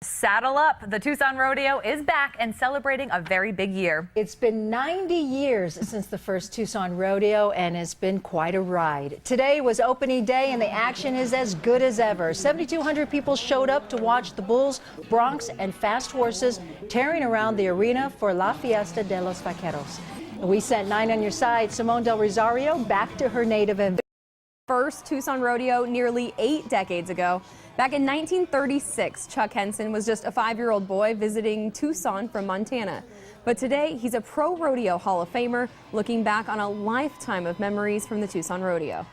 Saddle up. The Tucson Rodeo is back and celebrating a very big year. It's been 90 years since the first Tucson Rodeo, and it's been quite a ride. Today was opening day, and the action is as good as ever. 7,200 people showed up to watch the bulls, broncs, and fast horses tearing around the arena for La Fiesta de los Vaqueros. We sent 9 on your side, Simone Del Rosario, back to her native environment. First Tucson Rodeo nearly 8 decades ago. Back in 1936, Chuck Henson was just a 5-year-old boy visiting Tucson from Montana. But today, he's a pro Rodeo Hall-of-Famer, looking back on a lifetime of memories from the Tucson Rodeo.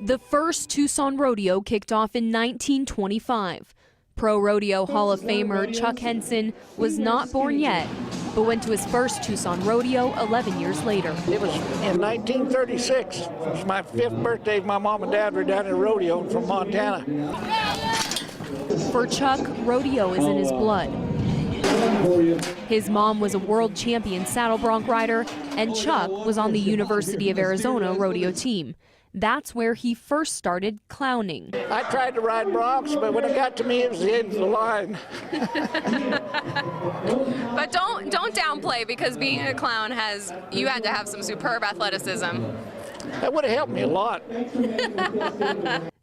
The first Tucson Rodeo kicked off in 1925. Pro Rodeo Hall-of-Famer Chuck Henson was not born yet, but went to his first Tucson Rodeo 11 years later. It was in 1936. It was my 5th birthday. My mom and dad were down at a rodeo from Montana. For Chuck, rodeo is in his blood. His mom was a world champion saddle bronc rider, and Chuck was on the University of Arizona rodeo team. That's where he first started clowning. I tried to ride broncs, but when it got to me, it was the end of the line. But don't downplay, because being a clown you had to have some superb athleticism. That would have helped me a lot.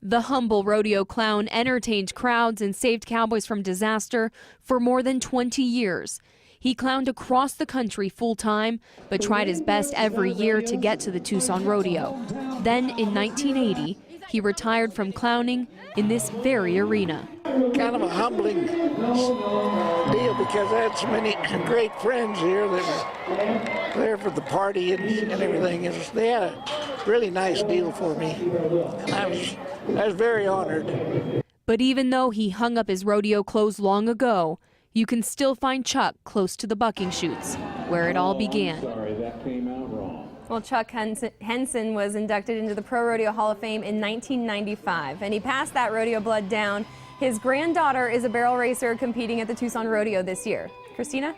The humble rodeo clown entertained crowds and saved cowboys from disaster for more than 20 years. He clowned across the country full-time, but tried his best every year to get to the Tucson Rodeo. Then, in 1980, he retired from clowning in this very arena. Kind of a humbling deal, because I had so many great friends here that were there for the party and everything. They had a really nice deal for me. I was very honored. But even though he hung up his rodeo clothes long ago, you can still find Chuck close to the bucking chutes, where it all began. Sorry, that came out wrong. Well, Chuck Henson was inducted into the Pro Rodeo Hall of Fame in 1995, and he passed that rodeo blood down. His granddaughter is a barrel racer competing at the Tucson Rodeo this year. Christina?